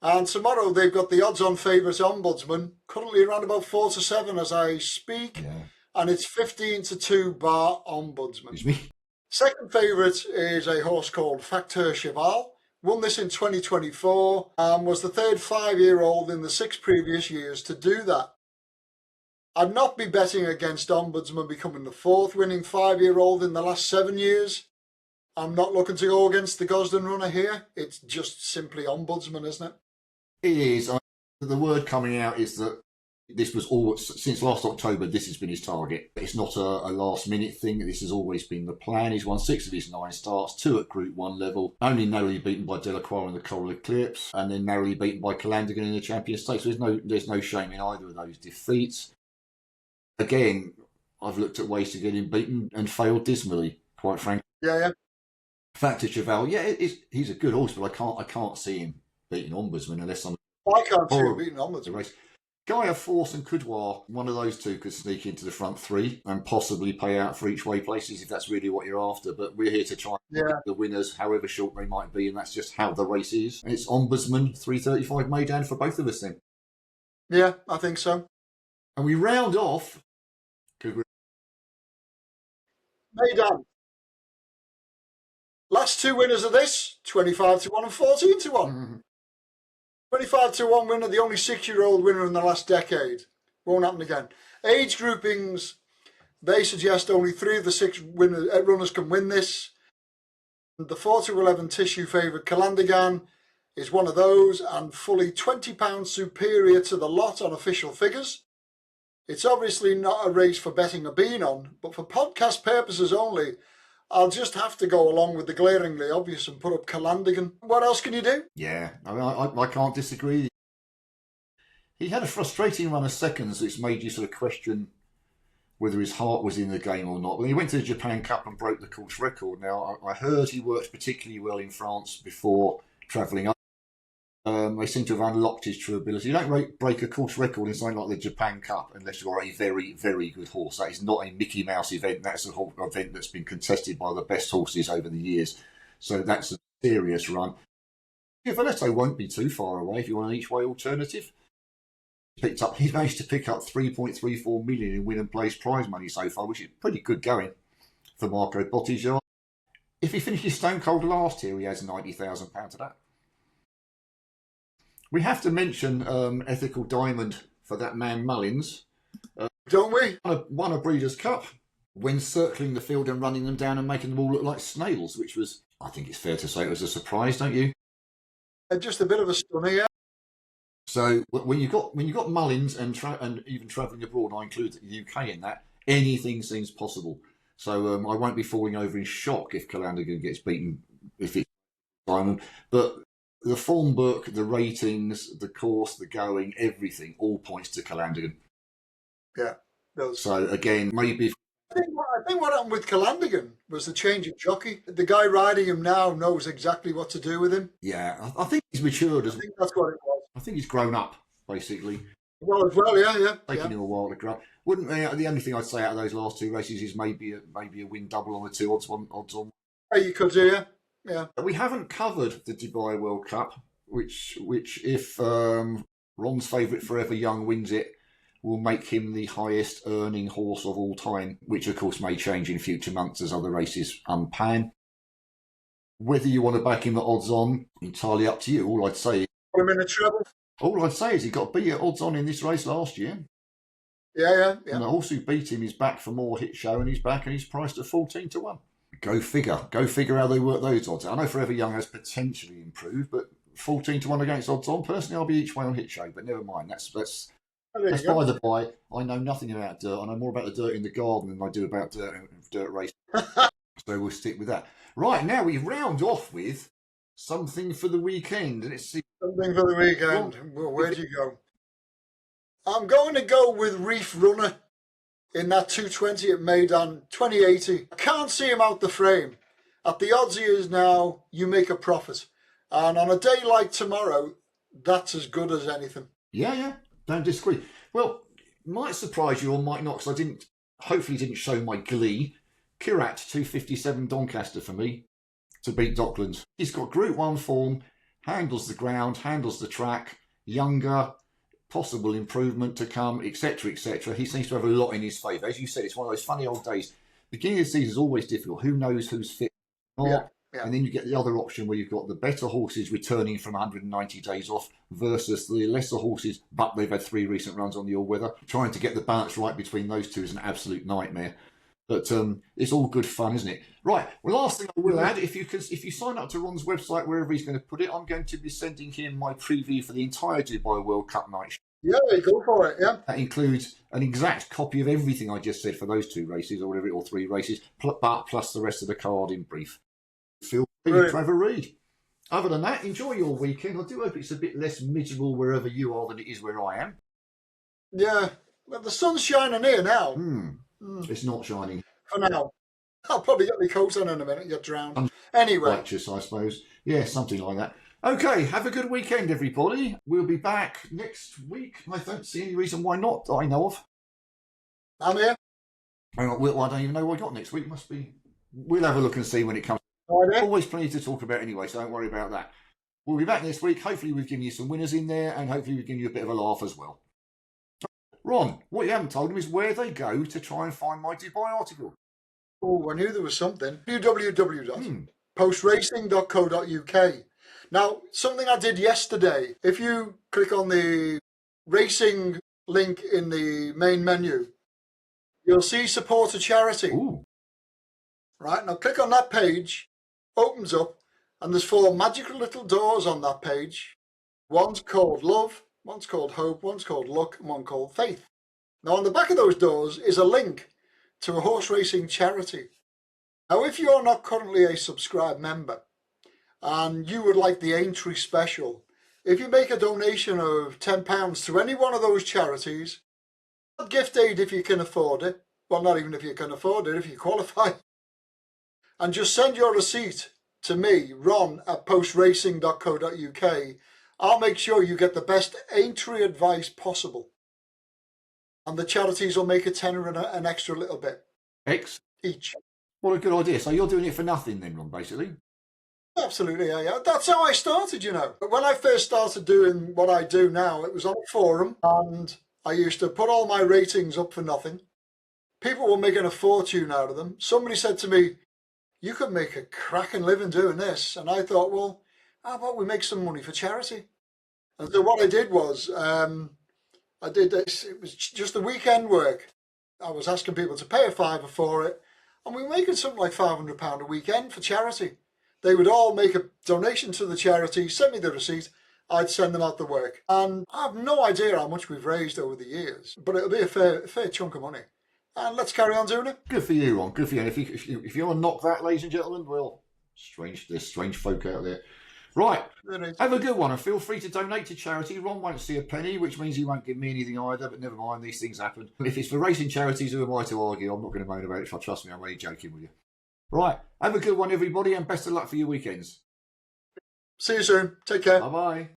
And tomorrow they've got the odds-on favourite Ombudsman, currently around about 4-7 as I speak. Yeah. And it's 15-2 bar Ombudsman. Excuse me. Second favourite is a horse called Facteur Cheval. Won this in 2024 and was the 3rd 5-year-old in the 6 previous years to do that. I'd not be betting against Ombudsman becoming the 4th winning 5-year-old in the last 7 years. I'm not looking to go against the Gosden runner here. It's just simply Ombudsman, isn't it? It is. The word coming out is that this was all, since last October, this has been his target. It's not a last-minute thing. This has always been the plan. He's won 6 of his 9 starts, 2 at Group 1 level, only narrowly beaten by Delacroix in the Coral Eclipse, and then narrowly beaten by Calandigan in the Champions Stakes. So there's no shame in either of those defeats. Again, I've looked at ways to get him beaten and failed dismally, quite frankly. Yeah. Facteur Cheval, he's a good horse, but I can't see him beating Ombudsman unless I'm. I can't see him beating Ombudsman. Race. Gaia Force and Coudoir, one of those 2 could sneak into the front 3 and possibly pay out for each way places if that's really what you're after. But we're here to try and pick the winners, however short they might be, and that's just how the race is. And it's Ombudsman 335 Meydan for both of us then. Yeah, I think so. And we round off. Meydan. Last two winners of this, 25 to 1 and 14 to 1. Mm-hmm. 25 to 1 winner, the only 6-year-old winner in the last decade. Won't happen again. Age groupings, they suggest only 3 of the 6 runners can win this. The 4 to 11 tissue favourite Calandigan is one of those and fully £20 superior to the lot on official figures. It's obviously not a race for betting a bean on, but for podcast purposes only, I'll just have to go along with the glaringly obvious and put up Calandigan. What else can you do? Yeah, I mean, I can't disagree. He had a frustrating run of seconds, which made you sort of question whether his heart was in the game or not. When he went to the Japan Cup and broke the course record. Now, I heard he worked particularly well in France before travelling up. They seem to have unlocked his true ability. You don't break a course record in something like the Japan Cup unless you're a very, very good horse. That is not a Mickey Mouse event. That's an event that's been contested by the best horses over the years. So that's a serious run. Valletto won't be too far away if you want an each-way alternative. He's managed to pick up 3.34 million in win and place prize money so far, which is pretty good going for Marco Bottigiar. If he finishes stone cold last here, he has £90,000 of that. We have to mention Ethical Diamond for that man Mullins. Don't we? Won a Breeders' Cup when circling the field and running them down and making them all look like snails, which was, I think it's fair to say, it was a surprise, don't you? Just a bit of a stunner, yeah. So when you got Mullins and even travelling abroad, I include the UK in that, anything seems possible. So I won't be falling over in shock if Calandigan gets beaten, if it's Diamond. But the form book, the ratings, the course, the going, everything, all points to Calandigan. Yeah. So again, maybe... I think what happened with Calandigan was the change of jockey. The guy riding him now knows exactly what to do with him. Yeah, I think he's matured. I think that's what it was. I think he's grown up, basically. Well, as well, yeah. Taking him a while to grow up. The only thing I'd say out of those last 2 races is maybe a win double on the 2 odds on. Yeah, you could do, yeah. We haven't covered the Dubai World Cup, which if Ron's favourite Forever Young wins it, will make him the highest earning horse of all time, which of course may change in future months as other races unpan. Whether you want to back him at odds on, entirely up to you. All I'd say is he got beat at odds on in this race last year. Yeah. And the horse who beat him is back for more hit show, and he's back and he's priced at 14 to 1. Go figure how they work those odds. I know Forever Young has potentially improved, but 14 to 1 against odds on. Personally, I'll be each way on hit show, but never mind. That's by the by. I know nothing about dirt. I know more about the dirt in the garden than I do about dirt racing. So we'll stick with that. Right, now we round off with something for the weekend. Let's see. Something for the weekend. Well, where'd you go? I'm going to go with Reef Runner in that 220 at Meydan, 2080. I can't see him out the frame. At the odds he is now, you make a profit. And on a day like tomorrow, that's as good as anything. Yeah. Don't disagree. Well, might surprise you or might not, because I hopefully didn't show my glee. Kirat 257 Doncaster for me to beat Docklands. He's got Group 1 form, handles the ground, handles the track, younger, possible improvement to come, etc., etc. He seems to have a lot in his favour. As you said, it's one of those funny old days. Beginning of the season is always difficult. Who knows who's fit or not? Yeah. And then you get the other option where you've got the better horses returning from 190 days off versus the lesser horses, but they've had 3 recent runs on the all-weather. Trying to get the balance right between those two is an absolute nightmare. But it's all good fun, isn't it? Right. Well, last thing I will add, if you sign up to Ron's website, wherever he's going to put it, I'm going to be sending him my preview for the entire Dubai World Cup night. Yeah, go for it, yeah. That includes an exact copy of everything I just said for those 2 races, or whatever, or 3 races, but plus the rest of the card in brief. Feel free to have a read. Other than that, enjoy your weekend. I do hope it's a bit less miserable wherever you are than it is where I am. Yeah, well, the sun's shining here now. It's not shining. For now. I'll probably get my coat on in a minute, get drowned. Anyway. Righteous, I suppose. Yeah, something like that. Okay, have a good weekend, everybody. We'll be back next week. I don't see any reason why not that I know of. I'm here. I don't even know what I got next week. Must be. We'll have a look and see when it comes. Always plenty to talk about anyway, so don't worry about that. We'll be back next week. Hopefully we've given you some winners in there, and hopefully we've given you a bit of a laugh as well. Ron, what you haven't told them is where they go to try and find my Dubai article. Oh, I knew there was something. www.postracing.co.uk. Now, something I did yesterday, if you click on the racing link in the main menu, you'll see support a charity. Ooh. Right, now click on that page, opens up, and there's 4 magical little doors on that page. One's called love, one's called hope, one's called luck, and one called faith. Now on the back of those doors is a link to a horse racing charity. Now if you're not currently a subscribed member and you would like the Aintree special, if you make a donation of £10 to any one of those charities, gift aid if you can afford it, well not even if you can afford it, if you qualify, and just send your receipt to me, ron@postracing.co.uk, I'll make sure you get the best Aintree advice possible. And the charities will make a tenner and an extra little bit. Each. What a good idea. So you're doing it for nothing then, Ron, basically? Absolutely, yeah. That's how I started, you know. When I first started doing what I do now, it was on a forum, and I used to put all my ratings up for nothing. People were making a fortune out of them. Somebody said to me, you could make a cracking living doing this. And I thought, well, how about we make some money for charity? And so what I did was, I did this, it was just the weekend work. I was asking people to pay a £5 for it, and we were making something like £500 a weekend for charity. They would all make a donation to the charity, send me the receipt, I'd send them out the work. And I have no idea how much we've raised over the years, but it'll be a fair chunk of money. And let's carry on doing it. Good for you, Ron. Good for you. And if you want to knock that, ladies and gentlemen, well, there's strange folk out there. Right, have a good one, and feel free to donate to charity. Ron won't see a penny, which means he won't give me anything either, but never mind, these things happen. If it's for racing charities, who am I to argue? I'm not going to moan about it, trust me, I'm only joking with you. Right, have a good one, everybody, and best of luck for your weekends. See you soon. Take care. Bye-bye.